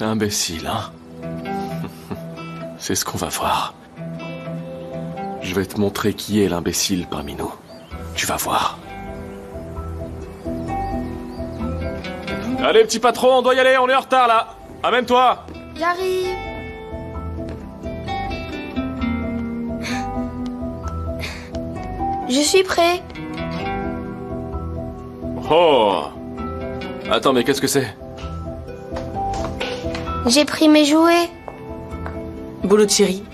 Imbécile, hein? C'est ce qu'on va voir. Je vais te montrer qui est l'imbécile parmi nous. Tu vas voir. Allez, petit patron, on doit y aller, on est en retard, là. Amène-toi. J'arrive. Je suis prêt. Oh. Attends, mais qu'est-ce que c'est? J'ai pris mes jouets. Bouloute chérie,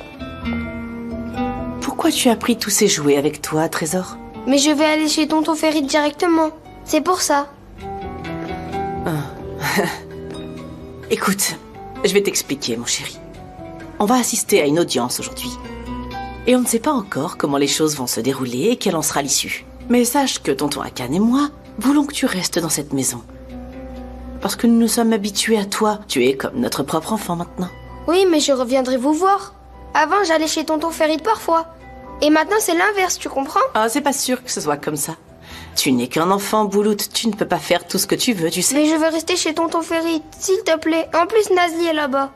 pourquoi tu as pris tous ces jouets avec toi, Trésor? Mais je vais aller chez Tonton Ferry directement. C'est pour ça. Écoute, je vais t'expliquer, mon chéri. On va assister à une audience aujourd'hui. Et on ne sait pas encore comment les choses vont se dérouler et quelle en sera l'issue. Mais sache que tonton Hakan et moi voulons que tu restes dans cette maison. Parce que nous nous sommes habitués à toi. Tu es comme notre propre enfant maintenant. Oui, mais je reviendrai vous voir. Avant, j'allais chez Tonton Ferry parfois. Et maintenant, c'est l'inverse, tu comprends? Ah, c'est pas sûr que ce soit comme ça. Tu n'es qu'un enfant, Bouloute. Tu ne peux pas faire tout ce que tu veux, tu sais. Mais je veux rester chez Tonton Ferry, s'il te plaît. En plus, Nazli est là-bas.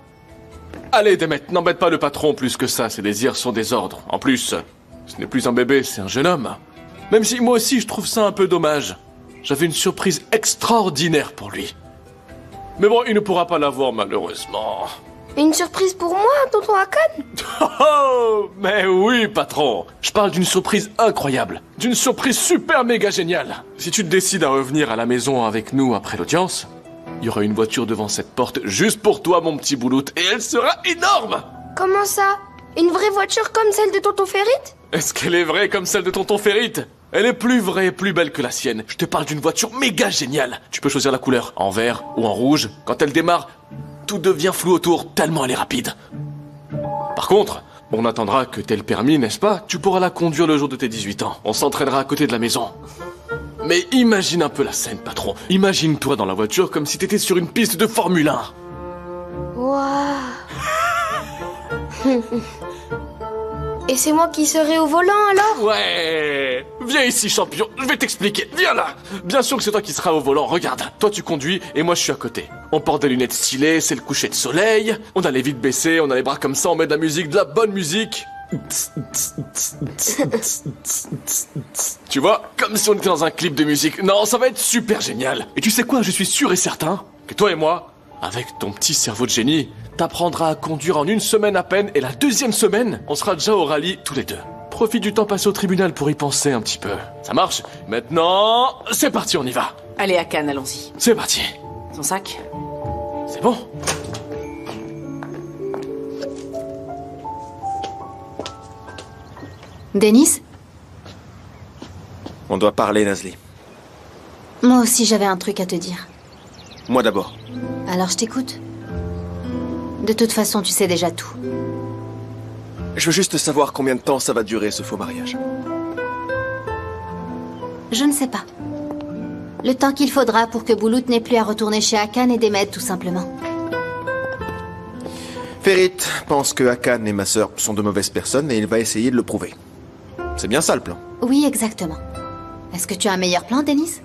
Allez, Demet, n'embête pas le patron plus que ça. Ses désirs sont des ordres. En plus, ce n'est plus un bébé, c'est un jeune homme. Même si moi aussi, je trouve ça un peu dommage. J'avais une surprise extraordinaire pour lui. Mais bon, il ne pourra pas l'avoir, malheureusement. Une surprise pour moi, Tonton Hakan? Oh, mais oui, patron. Je parle d'une surprise incroyable. D'une surprise super méga géniale. Si tu te décides à revenir à la maison avec nous après l'audience, il y aura une voiture devant cette porte juste pour toi, mon petit Bouloute, et elle sera énorme. Comment ça? Une vraie voiture comme celle de Tonton Ferry? Est-ce qu'elle est vraie comme celle de tonton Ferrit? Elle est plus vraie et plus belle que la sienne. Je te parle d'une voiture méga géniale. Tu peux choisir la couleur, en vert ou en rouge. Quand elle démarre, tout devient flou autour, tellement elle est rapide. Par contre, on attendra que t'aies le permis, n'est-ce pas? Tu pourras la conduire le jour de tes 18 ans. On s'entraînera à côté de la maison. Mais imagine un peu la scène, patron. Imagine-toi dans la voiture comme si t'étais sur une piste de Formule 1. Waouh. Et c'est moi qui serai au volant alors? Ouais. Viens ici, champion, je vais t'expliquer. Viens là. Bien sûr que c'est toi qui seras au volant, regarde. Toi tu conduis et moi je suis à côté. On porte des lunettes stylées, c'est le coucher de soleil. On a les vitres baissées, on a les bras comme ça, on met de la musique, de la bonne musique. Tu vois, comme si on était dans un clip de musique. Non, ça va être super génial. Et tu sais quoi, je suis sûr et certain que toi et moi, avec ton petit cerveau de génie, t'apprendras à conduire en 1 semaine à peine, et la 2e semaine, on sera déjà au rallye tous les deux. Profite du temps passé au tribunal pour y penser un petit peu. Ça marche? Maintenant, c'est parti, on y va. Allez, Hakan, allons-y. C'est parti. Ton sac? C'est bon. Denis? On doit parler, Nazli. Moi aussi j'avais un truc à te dire. Moi d'abord. Alors je t'écoute. De toute façon, tu sais déjà tout. Je veux juste savoir combien de temps ça va durer, ce faux mariage. Je ne sais pas. Le temps qu'il faudra pour que Bouloute n'ait plus à retourner chez Hakan et Demet, tout simplement. Ferrit pense que Hakan et ma sœur sont de mauvaises personnes et il va essayer de le prouver. C'est bien ça le plan. Oui, exactement. Est-ce que tu as un meilleur plan, Denis?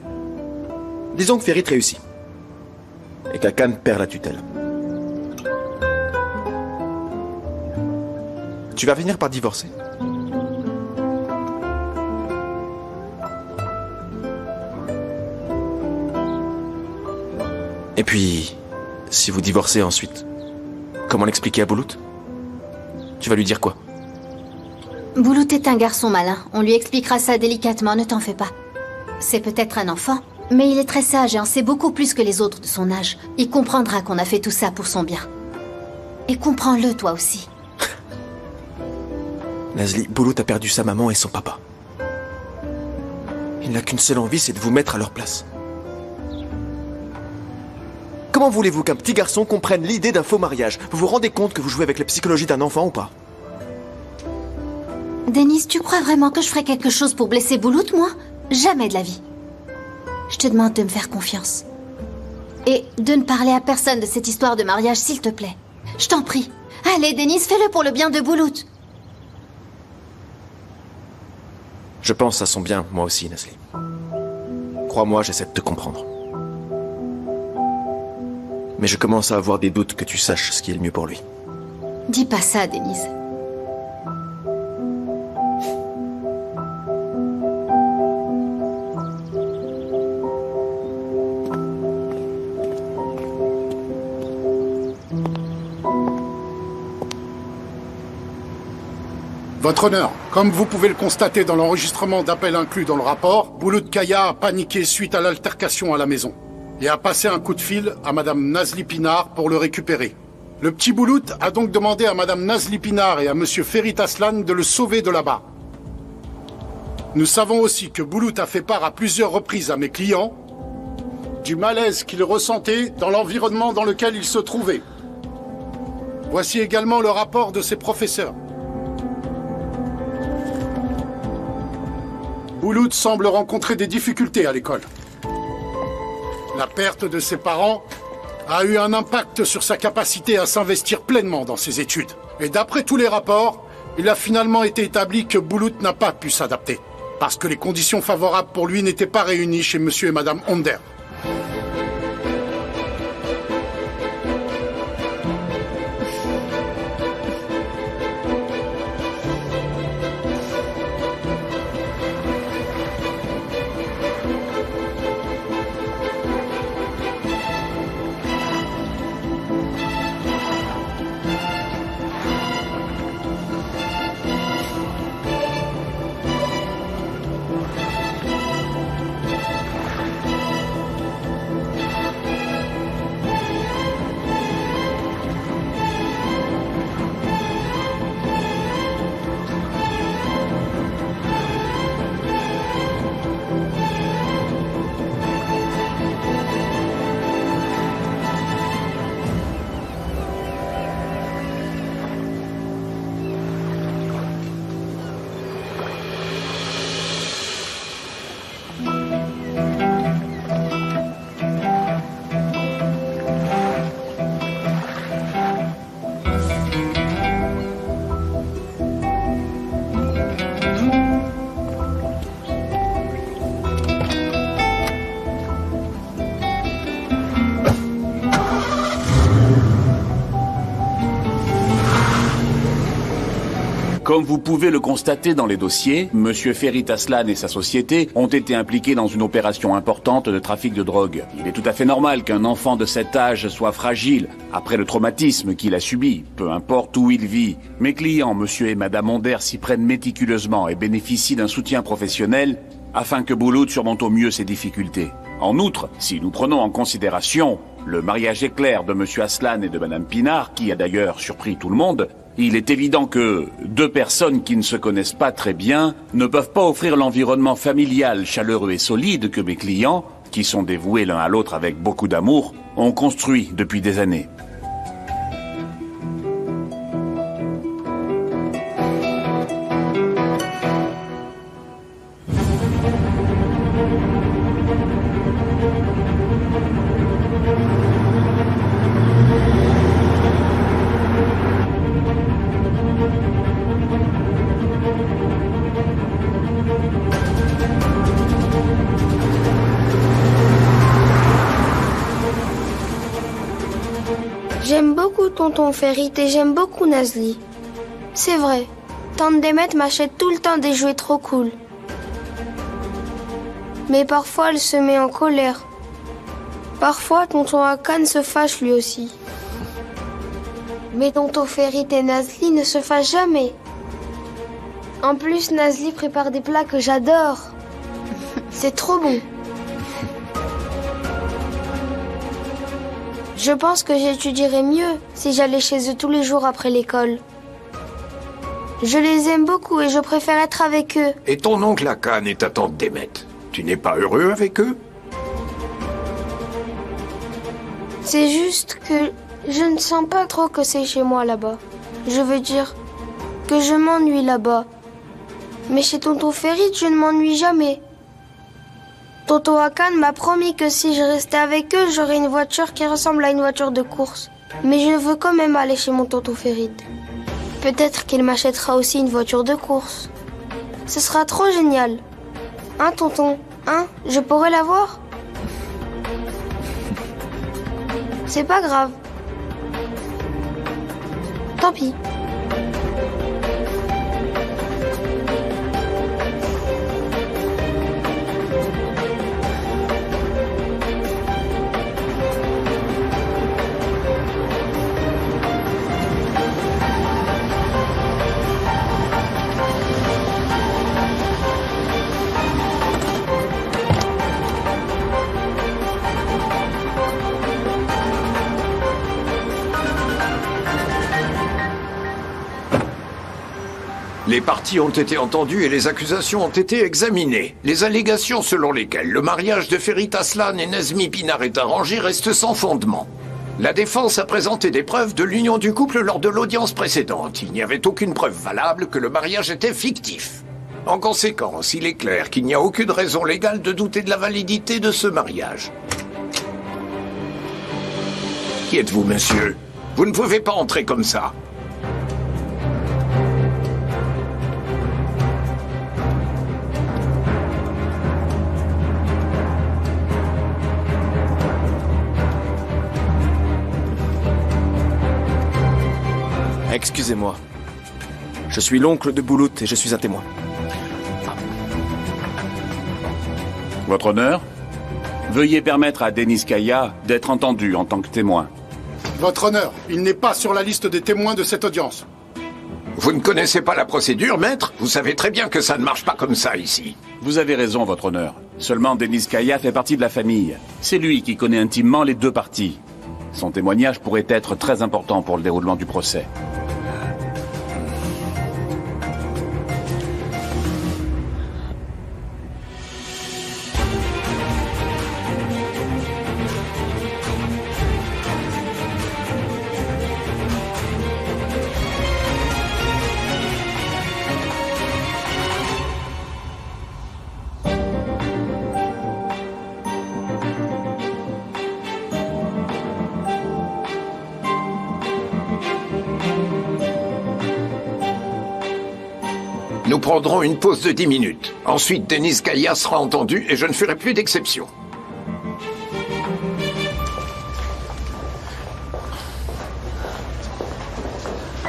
Disons que Ferrit réussit. Et qu'Hakan perd la tutelle. Tu vas finir par divorcer. Et puis, si vous divorcez ensuite, comment l'expliquer à Bouloute? Tu vas lui dire quoi? Bouloute est un garçon malin. On lui expliquera ça délicatement, ne t'en fais pas. C'est peut-être un enfant, mais il est très sage et en sait beaucoup plus que les autres de son âge. Il comprendra qu'on a fait tout ça pour son bien. Et comprends-le, toi aussi. Nazli, Bouloute a perdu sa maman et son papa. Il n'a qu'une seule envie, c'est de vous mettre à leur place. Comment voulez-vous qu'un petit garçon comprenne l'idée d'un faux mariage? Vous vous rendez compte que vous jouez avec la psychologie d'un enfant ou pas? Denis, tu crois vraiment que je ferais quelque chose pour blesser Bouloute, moi? Jamais de la vie. Je te demande de me faire confiance. Et de ne parler à personne de cette histoire de mariage, s'il te plaît. Je t'en prie. Allez, Denis, fais-le pour le bien de Bouloute. Je pense à son bien, moi aussi, Nazli. Crois-moi, j'essaie de te comprendre. Mais je commence à avoir des doutes que tu saches ce qui est le mieux pour lui. Dis pas ça, Denise. Votre honneur, comme vous pouvez le constater dans l'enregistrement d'appel inclus dans le rapport, Boulout Kaya a paniqué suite à l'altercation à la maison et a passé un coup de fil à Madame Nazli Pinar pour le récupérer. Le petit Boulout a donc demandé à Madame Nazli Pinar et à Monsieur Ferit Aslan de le sauver de là-bas. Nous savons aussi que Boulout a fait part à plusieurs reprises à mes clients du malaise qu'il ressentait dans l'environnement dans lequel il se trouvait. Voici également le rapport de ses professeurs. Boulout semble rencontrer des difficultés à l'école. La perte de ses parents a eu un impact sur sa capacité à s'investir pleinement dans ses études. Et d'après tous les rapports, il a finalement été établi que Boulout n'a pas pu s'adapter, parce que les conditions favorables pour lui n'étaient pas réunies chez Monsieur et Madame Onder. Comme vous pouvez le constater dans les dossiers, Monsieur Ferit Aslan et sa société ont été impliqués dans une opération importante de trafic de drogue. Il est tout à fait normal qu'un enfant de cet âge soit fragile après le traumatisme qu'il a subi, peu importe où il vit. Mes clients, Monsieur et Madame Onder, s'y prennent méticuleusement et bénéficient d'un soutien professionnel afin que Boulout surmonte au mieux ses difficultés. En outre, si nous prenons en considération le mariage éclair de Monsieur Aslan et de Madame Pinar, qui a d'ailleurs surpris tout le monde, il est évident que deux personnes qui ne se connaissent pas très bien ne peuvent pas offrir l'environnement familial, chaleureux et solide que mes clients, qui sont dévoués l'un à l'autre avec beaucoup d'amour, ont construit depuis des années. J'aime beaucoup tonton Ferit et j'aime beaucoup Nazli. C'est vrai, tante Demet m'achète tout le temps des jouets trop cool. Mais parfois elle se met en colère. Parfois tonton Hakan se fâche lui aussi. Mais tonton Ferit et Nazli ne se fâchent jamais. En plus, Nazli prépare des plats que j'adore. C'est trop bon. Je pense que j'étudierais mieux si j'allais chez eux tous les jours après l'école. Je les aime beaucoup et je préfère être avec eux. Et ton oncle Hakan et ta tante Demet, tu n'es pas heureux avec eux? C'est juste que je ne sens pas trop que c'est chez moi là-bas. Je veux dire que je m'ennuie là-bas. Mais chez tonton Ferit, je ne m'ennuie jamais. Tonton Hakan m'a promis que si je restais avec eux, j'aurais une voiture qui ressemble à une voiture de course. Mais je veux quand même aller chez mon tonton Ferit. Peut-être qu'il m'achètera aussi une voiture de course. Ce sera trop génial. Hein, tonton? Hein? Je pourrais l'avoir? C'est pas grave. Tant pis. Les parties ont été entendues et les accusations ont été examinées. Les allégations selon lesquelles le mariage de Ferit Aslan et Nazmi Pinar est arrangé restent sans fondement. La défense a présenté des preuves de l'union du couple lors de l'audience précédente. Il n'y avait aucune preuve valable que le mariage était fictif. En conséquence, il est clair qu'il n'y a aucune raison légale de douter de la validité de ce mariage. Qui êtes-vous, monsieur? Vous ne pouvez pas entrer comme ça. Excusez-moi. Je suis l'oncle de Boulout et je suis un témoin. Votre honneur, veuillez permettre à Denis Kaya d'être entendu en tant que témoin. Votre honneur, il n'est pas sur la liste des témoins de cette audience. Vous ne connaissez pas la procédure, maître? Vous savez très bien que ça ne marche pas comme ça ici. Vous avez raison, votre honneur. Seulement Denis Kaya fait partie de la famille. C'est lui qui connaît intimement les deux parties. Son témoignage pourrait être très important pour le déroulement du procès. Nous prendrons une pause de 10 minutes. Ensuite, Denis Kaya sera entendu et je ne ferai plus d'exception.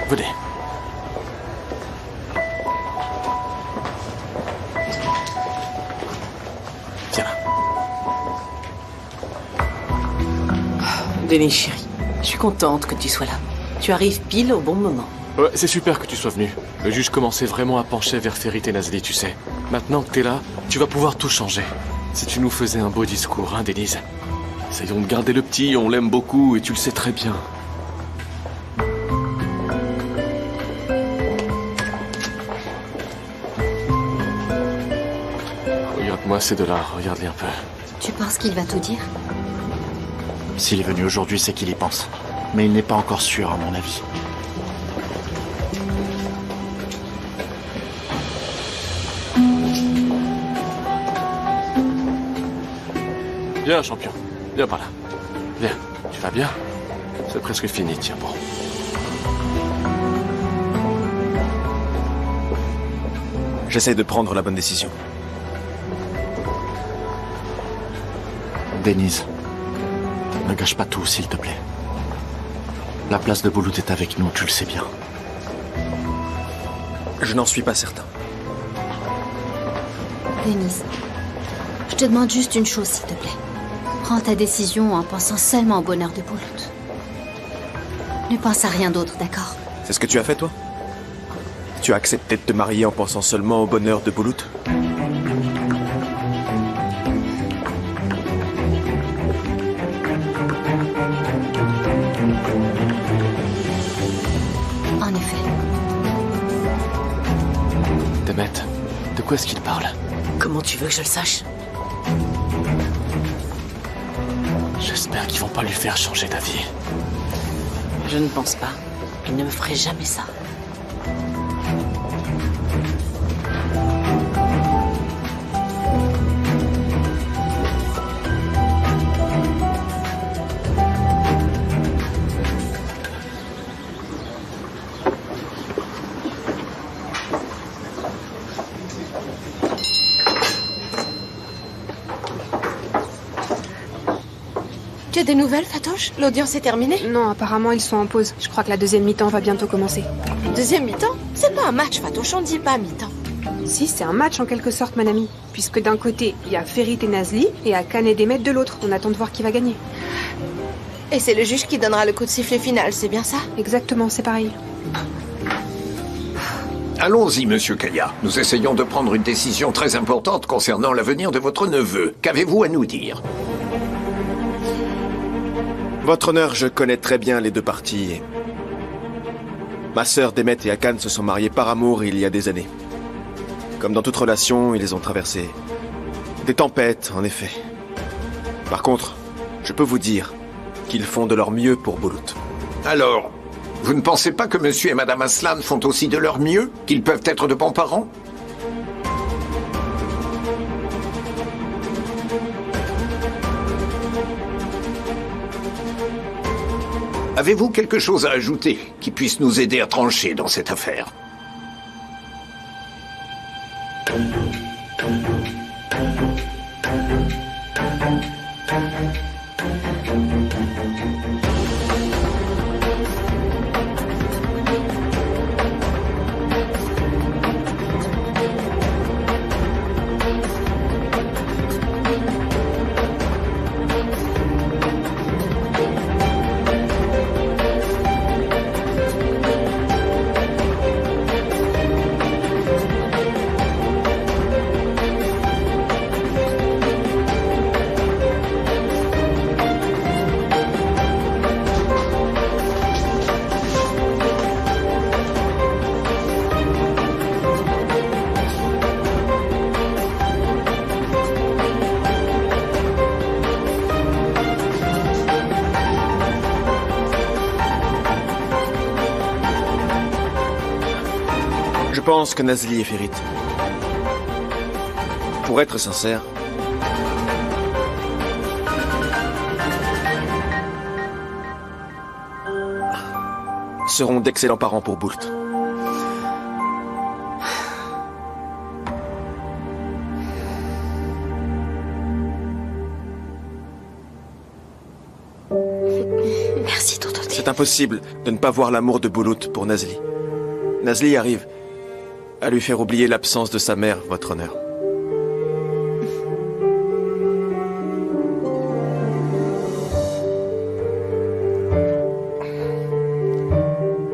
Venez. Viens là. Denis, chérie, je suis contente que tu sois là. Tu arrives pile au bon moment. Ouais, c'est super que tu sois venu. Le juge commençait vraiment à pencher vers Ferit et Nazli, tu sais. Maintenant que t'es là, tu vas pouvoir tout changer. Si tu nous faisais un beau discours, hein, Denise? Essayons de garder le petit, on l'aime beaucoup et tu le sais très bien. Regarde-moi ces dollars, regarde-les un peu. Tu penses qu'il va tout dire? S'il est venu aujourd'hui, c'est qu'il y pense. Mais il n'est pas encore sûr, à mon avis. Viens, champion. Viens par là. Viens. Tu vas bien? C'est presque fini, tiens, bon. J'essaie de prendre la bonne décision. Denise, ne gâche pas tout, s'il te plaît. La place de Boulout est avec nous, tu le sais bien. Je n'en suis pas certain. Denise, je te demande juste une chose, s'il te plaît. Prends ta décision en pensant seulement au bonheur de Boulout. Ne pense à rien d'autre, d'accord? C'est ce que tu as fait, toi? Tu as accepté de te marier en pensant seulement au bonheur de Boulout? En effet. Demet, de quoi est-ce qu'il parle? Comment tu veux que je le sache? J'espère qu'ils vont pas lui faire changer d'avis. Je ne pense pas. Il ne me ferait jamais ça. des nouvelles, Fatoche? L'audience est terminée? Non, apparemment ils sont en pause. Je crois que la deuxième mi-temps va bientôt commencer. Deuxième mi-temps? C'est pas un match, Fatoche, on dit pas mi-temps. Si, c'est un match en quelque sorte, mon ami. Puisque d'un côté, il y a Ferit et Nazli, et Akan et Demet de l'autre. On attend de voir qui va gagner. Et c'est le juge qui donnera le coup de sifflet final, c'est bien ça? Exactement, c'est pareil. Allons-y, monsieur Kaya. Nous essayons de prendre une décision très importante concernant l'avenir de votre neveu. Qu'avez-vous à nous dire? Votre honneur, je connais très bien les deux parties. Ma sœur Demet et Akan se sont mariés par amour il y a des années. Comme dans toute relation, ils ont traversé des tempêtes, en effet. Par contre, je peux vous dire qu'ils font de leur mieux pour Bulut. Alors, vous ne pensez pas que monsieur et madame Aslan font aussi de leur mieux? Qu'ils peuvent être de bons parents? Avez-vous quelque chose à ajouter qui puisse nous aider à trancher dans cette affaire? Je pense que Nazli et Ferit, pour être sincère, seront d'excellents parents pour Bulut. Merci, tonton. C'est impossible de ne pas voir l'amour de Bulut pour Nazli. Nazli arrive à lui faire oublier l'absence de sa mère, votre honneur.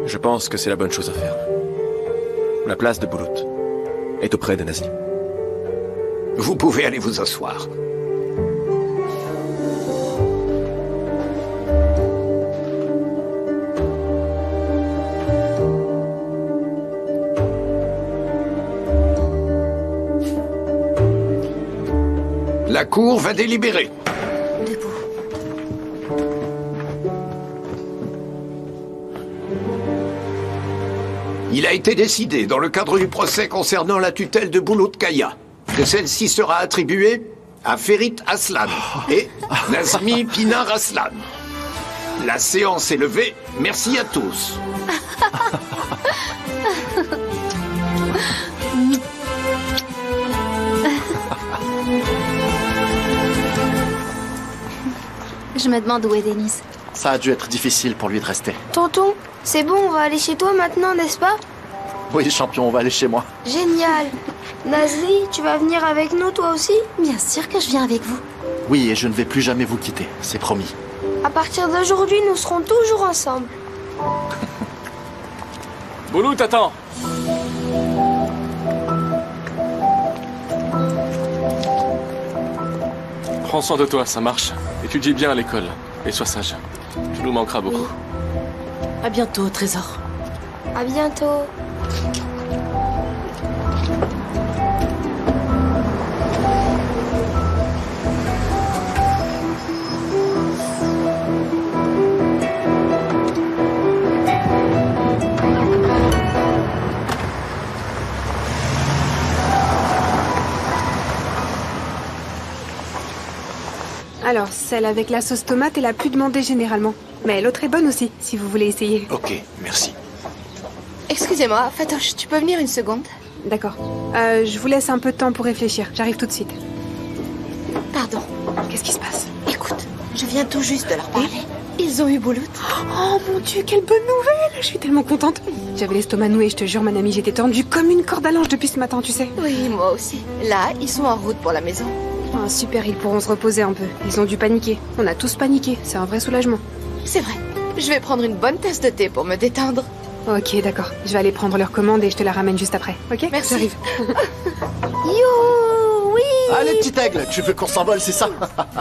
Je pense que c'est la bonne chose à faire. La place de Bulut est auprès de Nazli. Vous pouvez aller vous asseoir. La Cour va délibérer. Debout. Il a été décidé, dans le cadre du procès concernant la tutelle de Bulut Kaya, que celle-ci sera attribuée à Ferit Aslan et Nazmi Pinar Aslan. La séance est levée. Merci à tous. Je me demande où est Denis. Ça a dû être difficile pour lui de rester. Tonton, c'est bon, on va aller chez toi maintenant, n'est-ce pas? Oui, champion, on va aller chez moi. Génial. Nazli, tu vas venir avec nous, toi aussi? Bien sûr que je viens avec vous. Oui, et je ne vais plus jamais vous quitter, c'est promis. À partir d'aujourd'hui, nous serons toujours ensemble. Bulut, attends. Prends soin de toi, ça marche. Étudie bien à l'école et sois sage. Tu nous manqueras beaucoup. À bientôt, Trésor. À bientôt. Alors, celle avec la sauce tomate est la plus demandée généralement. Mais l'autre est bonne aussi, si vous voulez essayer. Ok, merci. Excusez-moi, Fatoche, tu peux venir une seconde? D'accord. Je vous laisse un peu de temps pour réfléchir. J'arrive tout de suite. Pardon. Qu'est-ce qui se passe? Écoute, Je viens tout juste de leur parler. Ils ont eu Boulout. Oh mon Dieu, quelle bonne nouvelle! Je suis tellement contente. J'avais l'estomac noué, je te jure, mon amie, j'étais tendue comme une corde à linge depuis ce matin, tu sais. Oui, moi aussi. Là, ils sont en route pour la maison. Ah, super, ils pourront se reposer un peu. Ils ont dû paniquer. On a tous paniqué, c'est un vrai soulagement. C'est vrai. Je vais prendre une bonne tasse de thé pour me détendre. Ok, d'accord. Je vais aller prendre leur commande et je te la ramène juste après, ok? Merci. J'arrive. Youhou, oui. Allez, petit aigle, tu veux qu'on s'envole, c'est ça?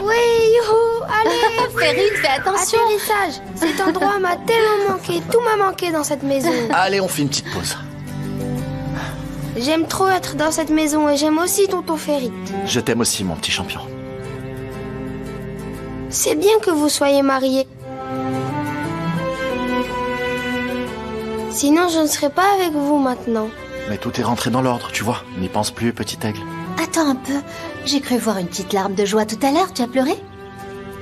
Oui, youhou, allez. Ferrite, fais attention. Atterrissage. Cet endroit m'a tellement manqué. Tout m'a manqué dans cette maison. Allez, on fait une petite pause. J'aime trop être dans cette maison et j'aime aussi tonton Ferrite. Je t'aime aussi, mon petit champion. C'est bien que vous soyez mariés. Sinon, je ne serais pas avec vous maintenant. Mais tout est rentré dans l'ordre, tu vois. N'y pense plus, petit aigle. Attends un peu. J'ai cru voir une petite larme de joie tout à l'heure. Tu as pleuré?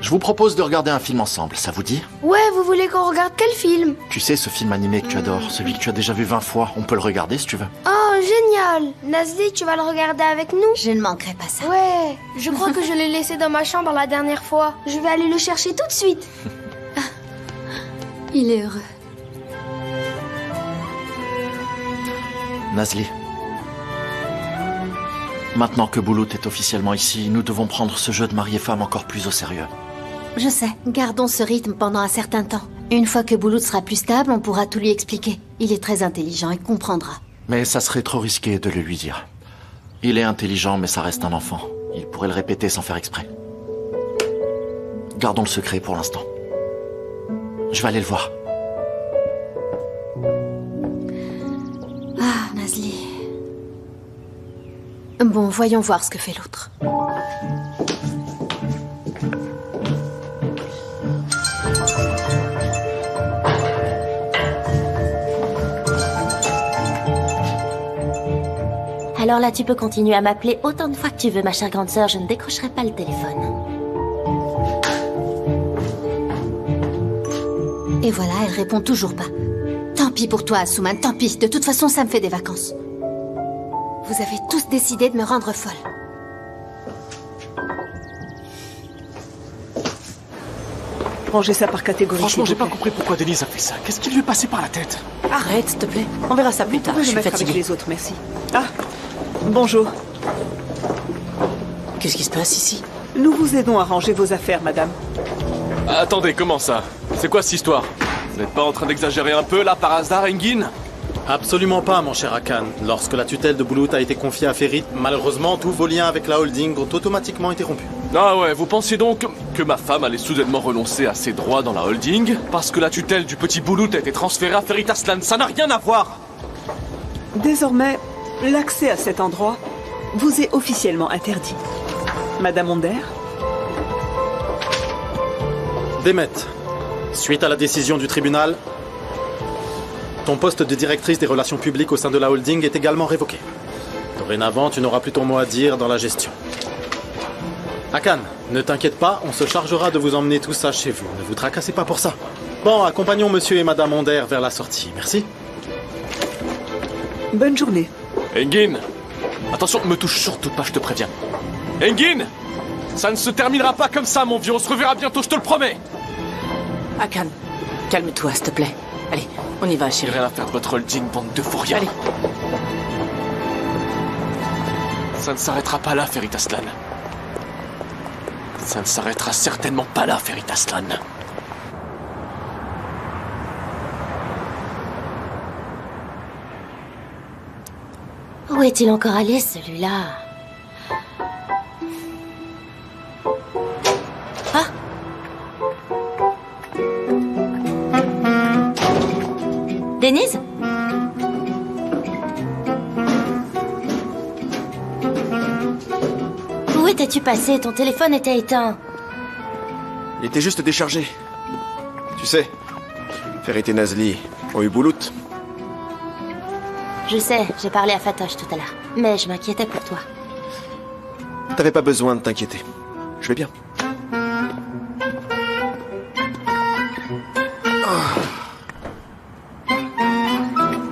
Je vous propose de regarder un film ensemble, ça vous dit? Ouais, vous voulez qu'on regarde quel film? Tu sais, ce film animé que tu adores, celui que tu as déjà vu 20 fois, on peut le regarder si tu veux. Oh, génial. Nazli, tu vas le regarder avec nous? Je ne manquerai pas ça. Ouais, je crois que je l'ai laissé dans ma chambre la dernière fois. Je vais aller le chercher tout de suite. Il est heureux. Nazli. Maintenant que Boulout est officiellement ici, nous devons prendre ce jeu de mari et femme encore plus au sérieux. Je sais. Gardons ce rythme pendant un certain temps. Une fois que Boulout sera plus stable, on pourra tout lui expliquer. Il est très intelligent et comprendra. Mais ça serait trop risqué de le lui dire. Il est intelligent, mais ça reste un enfant. Il pourrait le répéter sans faire exprès. Gardons le secret pour l'instant. Je vais aller le voir. Ah, Nazli. Bon, voyons voir ce que fait l'autre. Alors là, tu peux continuer à m'appeler autant de fois que tu veux, ma chère grande sœur. Je ne décrocherai pas le téléphone. Et voilà, elle répond toujours pas. Tant pis pour toi, Asuman, tant pis. De toute façon, ça me fait des vacances. Vous avez tous décidé de me rendre folle. Rangez ça par catégorie. Franchement, j'ai pas compris pourquoi Denise a fait ça. Qu'est-ce qui lui est passé par la tête? Arrête, s'il te plaît. On verra ça plus tard. Je suis mettre avec fatiguée. les autres, merci. Ah, bonjour. Qu'est-ce qui se passe ici? Nous vous aidons à ranger vos affaires, madame. Attendez, comment ça? C'est quoi cette histoire? Vous n'êtes pas en train d'exagérer un peu, là, par hasard, Engin? Absolument pas, mon cher Akan. Lorsque la tutelle de Boulout a été confiée à Ferrite, malheureusement, tous vos liens avec la holding ont automatiquement été rompus. Ah ouais, vous pensiez donc que ma femme allait soudainement renoncer à ses droits dans la holding parce que la tutelle du petit Boulout a été transférée à Ferit Aslan? Ça n'a rien à voir! Désormais, l'accès à cet endroit vous est officiellement interdit. Madame Onder? Demet, suite à la décision du tribunal, ton poste de directrice des relations publiques au sein de la holding est également révoqué. Dorénavant, tu n'auras plus ton mot à dire dans la gestion. Akan, ne t'inquiète pas, on se chargera de vous emmener tout ça chez vous. Ne vous tracassez pas pour ça. Bon, accompagnons monsieur et madame Onder vers la sortie. Merci. Bonne journée. Engin! Attention, me touche surtout pas, je te préviens. Engin! Ça ne se terminera pas comme ça, mon vieux. On se reverra bientôt, je te le promets! Akan, calme-toi, s'il te plaît. Allez, on y va, J'ai chérie. rien à faire de votre holding, bande de fous rien. Allez. Ça ne s'arrêtera pas là, Ferit Aslan. Ça ne s'arrêtera certainement pas là, Ferit Aslan. Où est-il encore allé, celui-là? Ah! Denise? Où étais-tu passé? Ton téléphone était éteint. Il était juste déchargé. Tu sais, Ferit et Nazli ont eu Boulout. Je sais, j'ai parlé à Fatoche tout à l'heure. Mais je m'inquiétais pour toi. T'avais pas besoin de t'inquiéter. Je vais bien.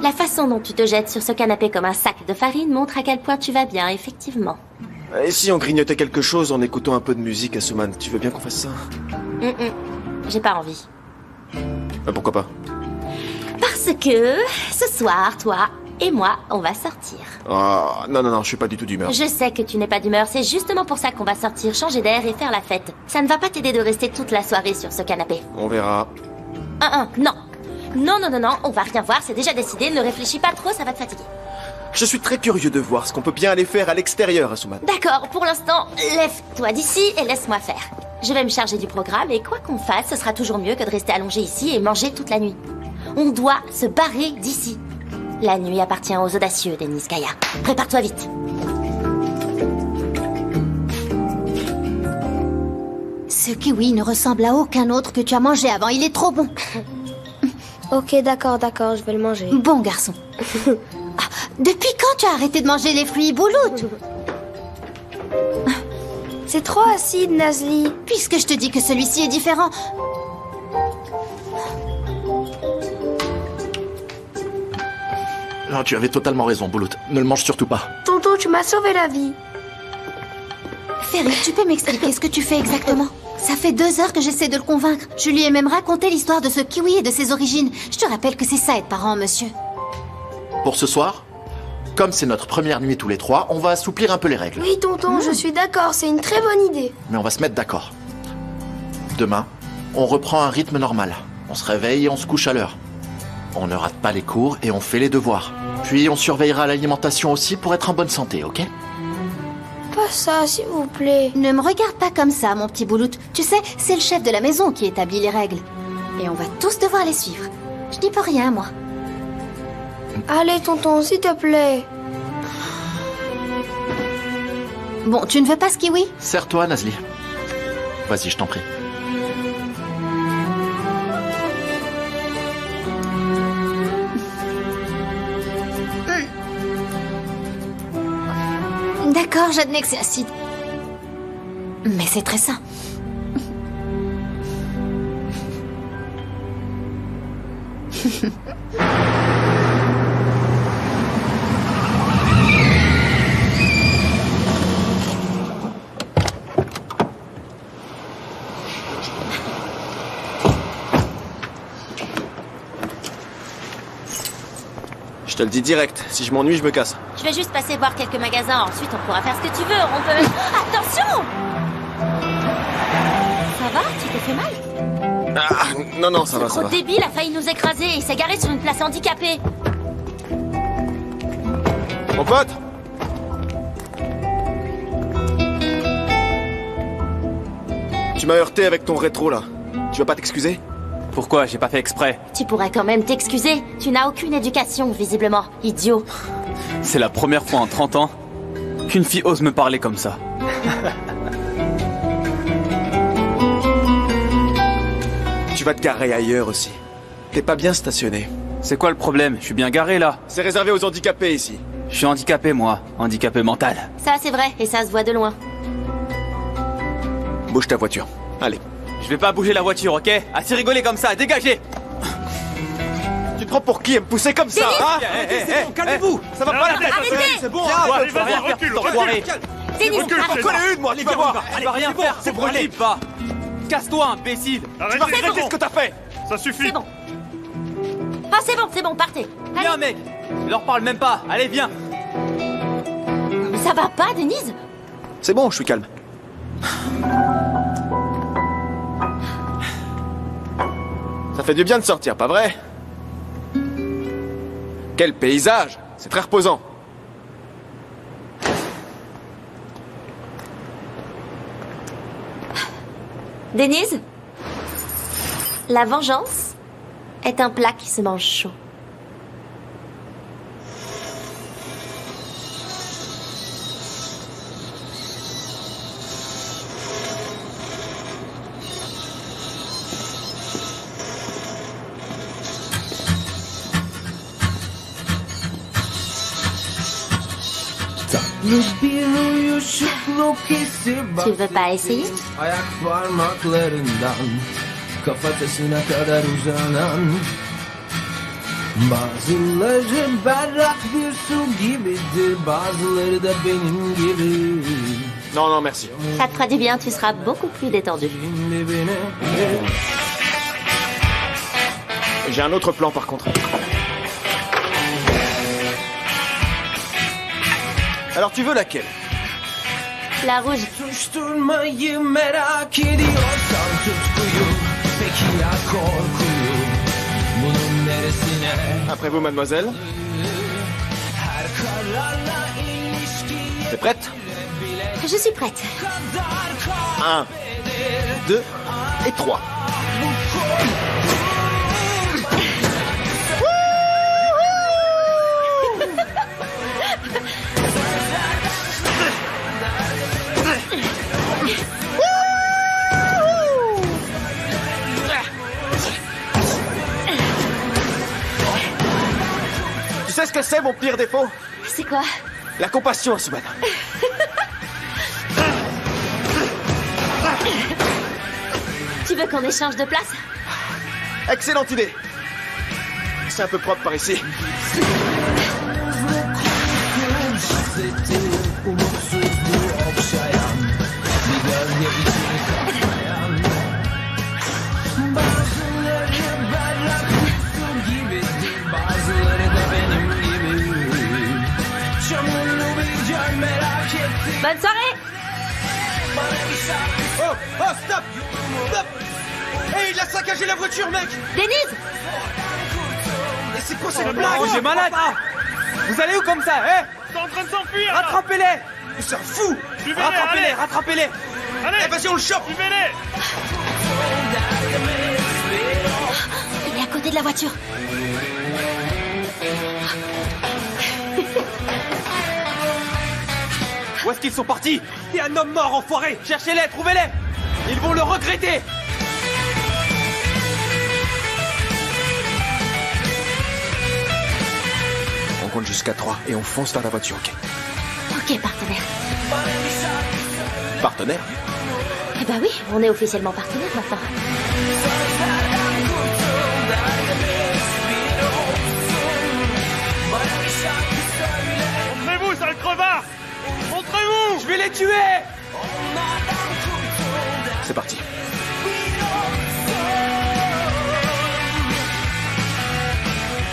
La façon dont tu te jettes sur ce canapé comme un sac de farine montre à quel point tu vas bien, effectivement. Et si on grignotait quelque chose en écoutant un peu de musique, Asuman? Tu veux bien qu'on fasse ça? J'ai pas envie. Pourquoi pas? Parce que ce soir, toi et moi, on va sortir. Oh, non, je suis pas du tout d'humeur. Je sais que tu n'es pas d'humeur, c'est justement pour ça qu'on va sortir, changer d'air et faire la fête. Ça ne va pas t'aider de rester toute la soirée sur ce canapé. On verra. Non. Non, on va rien voir, c'est déjà décidé, ne réfléchis pas trop, ça va te fatiguer. Je suis très curieux de voir ce qu'on peut bien aller faire à l'extérieur, Asuman. D'accord, pour l'instant, lève-toi d'ici et laisse-moi faire. Je vais me charger du programme et quoi qu'on fasse, ce sera toujours mieux que de rester allongé ici et manger toute la nuit. On doit se barrer d'ici. La nuit appartient aux audacieux, Denise Kaya. Prépare-toi vite. Ce kiwi ne ressemble à aucun autre que tu as mangé avant, il est trop bon. Ok, d'accord, je vais le manger. Bon garçon. Depuis quand tu as arrêté de manger les fruits Boulout? C'est trop acide, Nazli. Puisque je te dis que celui-ci est différent. Non, tu avais totalement raison, Boulout. Ne le mange surtout pas. Tonton, tu m'as sauvé la vie. Ferry, tu peux m'expliquer ce que tu fais exactement? Ça fait 2 heures que j'essaie de le convaincre. Je lui ai même raconté l'histoire de ce kiwi et de ses origines. Je te rappelle que c'est ça être parent, monsieur. Pour ce soir, comme c'est notre première nuit tous les 3, on va assouplir un peu les règles. Oui, tonton, je suis d'accord, c'est une très bonne idée. Mais on va se mettre d'accord. Demain, on reprend un rythme normal. On se réveille et on se couche à l'heure. On ne rate pas les cours et on fait les devoirs. Puis on surveillera l'alimentation aussi pour être en bonne santé, ok? Pas ça, s'il vous plaît. Ne me regarde pas comme ça, mon petit Boulout. Tu sais, c'est le chef de la maison qui établit les règles. Et on va tous devoir les suivre. Je n'y peux rien, moi. Allez, tonton, s'il te plaît. Bon, tu ne veux pas ce kiwi? Serre-toi, Nazli. Vas-y, je t'en prie. D'accord, j'admets que c'est acide. Mais c'est très sain. Je te le dis direct, si je m'ennuie, je me casse. Je vais juste passer voir quelques magasins, ensuite on pourra faire ce que tu veux, on peut... Attention! Ça va? Tu t'es fait mal? Non, ça va. Ce gros débile a failli nous écraser, il s'est garé sur une place handicapée. Mon pote! Tu m'as heurté avec ton rétro, là. Tu vas pas t'excuser? Pourquoi? J'ai pas fait exprès. Tu pourrais quand même t'excuser. Tu n'as aucune éducation, visiblement. Idiot. C'est la première fois en 30 ans qu'une fille ose me parler comme ça. Tu vas te garer ailleurs aussi. T'es pas bien stationné. C'est quoi le problème? Je suis bien garé, là. C'est réservé aux handicapés, ici. Je suis handicapé, moi. Handicapé mental. Ça, c'est vrai, et ça se voit de loin. Bouge ta voiture. Allez. Je vais pas bouger la voiture, ok? Assez rigoler comme ça, dégagez! Tu te prends pour qui à me pousser comme ça, hein? C'est bon, calmez-vous! Ça va pas la tête! Arrêtez! C'est bon, Vas-y, recule, enfoiré! Denis, J'en connais une, moi, tu vas voir! Elle va rien faire, c'est brûlé, va! Casse-toi, imbécile! Tu vas regretter ce que t'as fait! Ça suffit! C'est bon. Ah, c'est bon, partez. Viens, mec! Je leur parle même pas, allez, viens! Ça va pas, Denise? C'est bon, je suis calme. Ça fait du bien de sortir, pas vrai? Quel paysage! C'est très reposant. Denise? La vengeance est un plat qui se mange chaud. Tu veux pas essayer? Ayak parmaklarından kafatasına kadar uzanan bazıları berrak bir su gibidir, bazıları da benim gibi Non, non, merci. Ça te fera du bien, tu seras beaucoup plus détendu. J'ai un autre plan par contre. Alors tu veux laquelle? La rouge. Après vous, mademoiselle. T'es prête? Je suis prête. 1, 2 et 3. Tu sais ce que c'est mon pire défaut? C'est quoi? La compassion, Asuman. Tu veux qu'on échange de place? Excellente idée. C'est un peu propre par ici. Bonne soirée! Oh, stop! Stop! Hey, il a saccagé la voiture, mec! Denise! Et c'est quoi cette blague? Oh, j'ai malade! Vous allez où comme ça, hein? Ils sont en train de s'enfuir! Rattrapez-les! C'est un fou! Rattrapez-les, rattrapez-les! Allez, vas-y, on le chope! Il est à côté de la voiture. Où est-ce qu'ils sont partis? Il y a un homme mort, enfoiré! Cherchez-les, trouvez-les! Ils vont le regretter! On compte jusqu'à 3 et on fonce vers la voiture, ok? Ok, partenaire. Partenaire? Eh ben oui, on est officiellement partenaire maintenant. Montrez-vous, sale crevard! Montrez-vous! Je vais les tuer! C'est parti.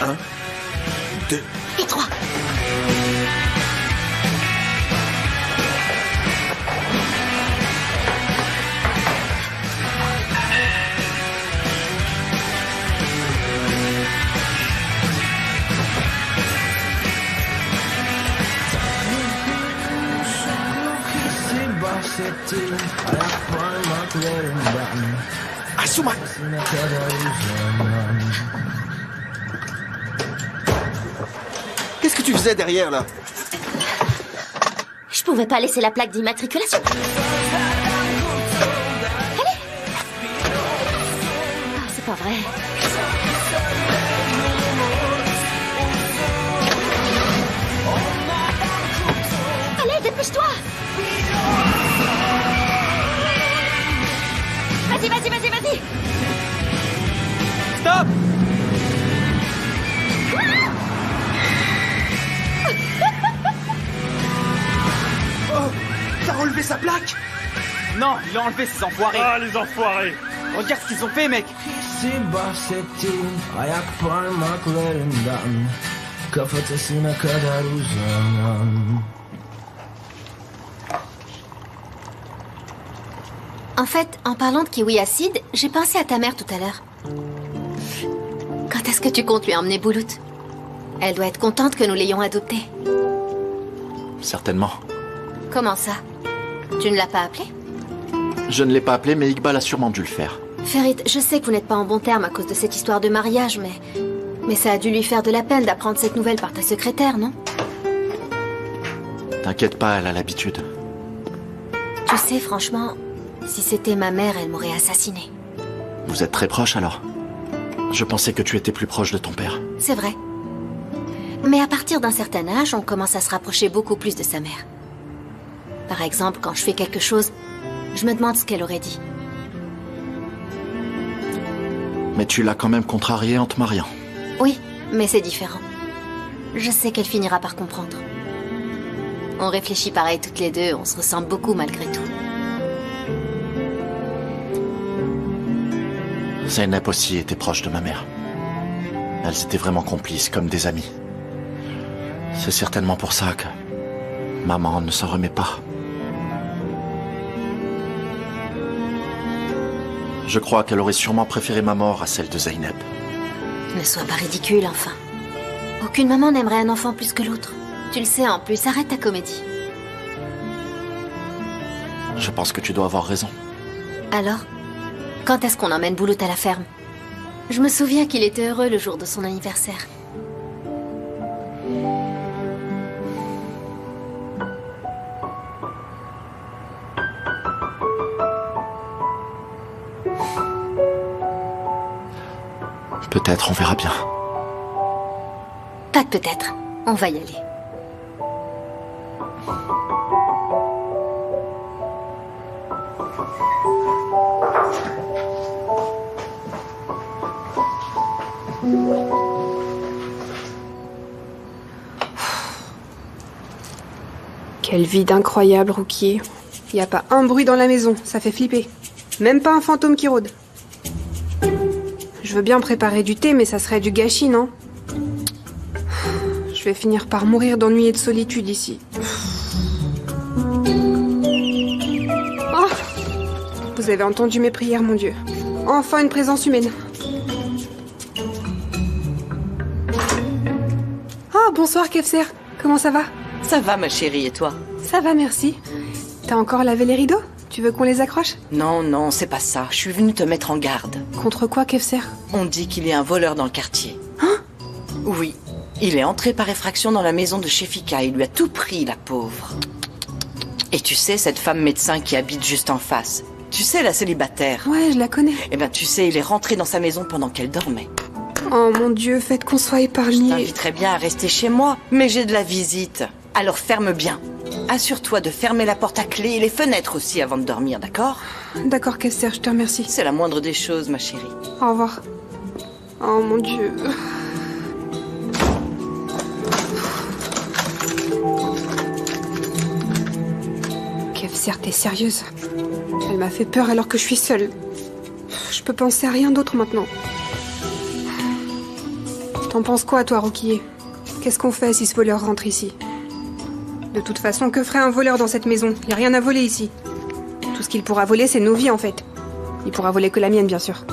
Un, 2 et 3. Asuman! Qu'est-ce que tu faisais derrière, là? Je pouvais pas laisser la plaque d'immatriculation. Allez! Ah, c'est pas vrai. Allez, dépêche-toi! Vas-y, vas-y, vas-y, vas-y! Stop! Oh, t'as relevé sa plaque? Non, il a enlevé ces enfoirés! Ah, les enfoirés! Regarde ce qu'ils ont fait, mec! En fait, en parlant de kiwi acide, j'ai pensé à ta mère tout à l'heure. Quand est-ce que tu comptes lui emmener Bouloute? Elle doit être contente que nous l'ayons adoptée. Certainement. Comment ça? Tu ne l'as pas appelée? Je ne l'ai pas appelé, mais Iqbal a sûrement dû le faire. Ferit, je sais que vous n'êtes pas en bon terme à cause de cette histoire de mariage, mais ça a dû lui faire de la peine d'apprendre cette nouvelle par ta secrétaire, non? T'inquiète pas, elle a l'habitude. Tu sais, franchement, si c'était ma mère, elle m'aurait assassinée. Vous êtes très proches alors? Je pensais que tu étais plus proche de ton père. C'est vrai. Mais à partir d'un certain âge, on commence à se rapprocher beaucoup plus de sa mère. Par exemple, quand je fais quelque chose, je me demande ce qu'elle aurait dit. Mais tu l'as quand même contrariée en te mariant. Oui, mais c'est différent. Je sais qu'elle finira par comprendre. On réfléchit pareil toutes les deux, on se ressemble beaucoup malgré tout. Zeynep aussi était proche de ma mère. Elles étaient vraiment complices, comme des amies. C'est certainement pour ça que maman ne s'en remet pas. Je crois qu'elle aurait sûrement préféré ma mort à celle de Zeynep. Ne sois pas ridicule, enfin. Aucune maman n'aimerait un enfant plus que l'autre. Tu le sais en plus, arrête ta comédie. Je pense que tu dois avoir raison. Alors, quand est-ce qu'on emmène Boulout à la ferme? Je me souviens qu'il était heureux le jour de son anniversaire. Peut-être, on verra bien. Pas de peut-être, on va y aller. Quel vide incroyable, Rookie. Y a pas un bruit dans la maison, ça fait flipper. Même pas un fantôme qui rôde. Je veux bien préparer du thé, mais ça serait du gâchis, non? Je vais finir par mourir d'ennui et de solitude ici. Oh, vous avez entendu mes prières, mon Dieu. Enfin une présence humaine. Ah, bonsoir, Kefser. Comment ça va? Ça va, ma chérie, et toi? Ça va, merci. T'as encore lavé les rideaux? Tu veux qu'on les accroche? Non, non, c'est pas ça. Je suis venue te mettre en garde. Contre quoi, Kefser? On dit qu'il y a un voleur dans le quartier. Hein? Oui. Il est entré par effraction dans la maison de Shefika. Il lui a tout pris, la pauvre. Et tu sais, cette femme médecin qui habite juste en face. Tu sais, la célibataire. Ouais, je la connais. Eh ben, tu sais, il est rentré dans sa maison pendant qu'elle dormait. Oh mon Dieu, faites qu'on soit épargnés. Je t'inviterais bien à rester chez moi, mais j'ai de la visite. Alors ferme bien. Assure-toi de fermer la porte à clé et les fenêtres aussi avant de dormir, d'accord? D'accord, Kefser, je te remercie. C'est la moindre des choses, ma chérie. Au revoir. Oh mon Dieu. Kefser, t'es sérieuse? Elle m'a fait peur alors que je suis seule. Je peux penser à rien d'autre maintenant. T'en penses quoi, toi, Rookie? Qu'est-ce qu'on fait si ce voleur rentre ici? De toute façon, que ferait un voleur dans cette maison? Y a rien à voler ici. Tout ce qu'il pourra voler, c'est nos vies, en fait. Il pourra voler que la mienne, bien sûr.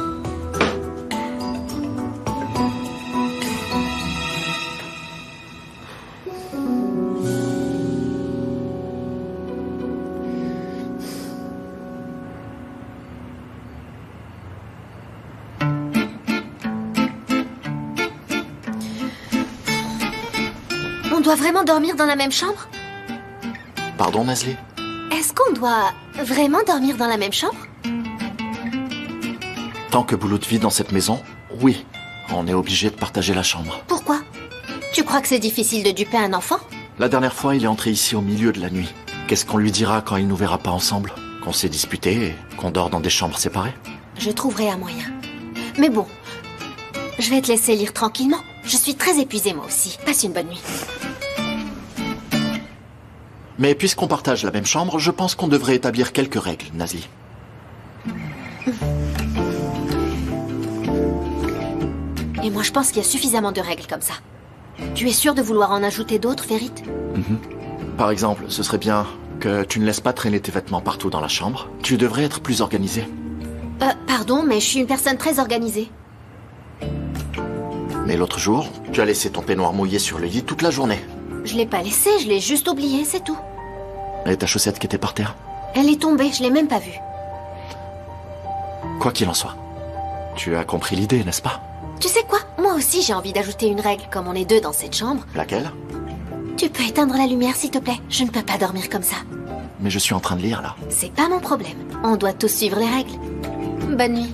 On doit vraiment dormir dans la même chambre? Pardon, Nazli? Est-ce qu'on doit vraiment dormir dans la même chambre? Tant que Boulout vit dans cette maison, oui. On est obligé de partager la chambre. Pourquoi? Tu crois que c'est difficile de duper un enfant? La dernière fois, il est entré ici au milieu de la nuit. Qu'est-ce qu'on lui dira quand il nous verra pas ensemble? Qu'on s'est disputé et qu'on dort dans des chambres séparées? Je trouverai un moyen. Mais bon, je vais te laisser lire tranquillement. Je suis très épuisée moi aussi. Passe une bonne nuit. Mais puisqu'on partage la même chambre, je pense qu'on devrait établir quelques règles, Nazli. Et moi je pense qu'il y a suffisamment de règles comme ça. Tu es sûr de vouloir en ajouter d'autres, Ferit? Par exemple, ce serait bien que tu ne laisses pas traîner tes vêtements partout dans la chambre. Tu devrais être plus organisé. Pardon, mais je suis une personne très organisée. Mais l'autre jour, tu as laissé ton peignoir mouillé sur le lit toute la journée. Je l'ai pas laissé, je l'ai juste oublié, c'est tout. Et ta chaussette qui était par terre? Elle est tombée, je l'ai même pas vue. Quoi qu'il en soit, tu as compris l'idée, n'est-ce pas? Tu sais quoi? Moi aussi j'ai envie d'ajouter une règle, comme on est deux dans cette chambre. Laquelle? Tu peux éteindre la lumière, s'il te plaît? Je ne peux pas dormir comme ça. Mais je suis en train de lire, là. C'est pas mon problème. On doit tous suivre les règles. Bonne nuit.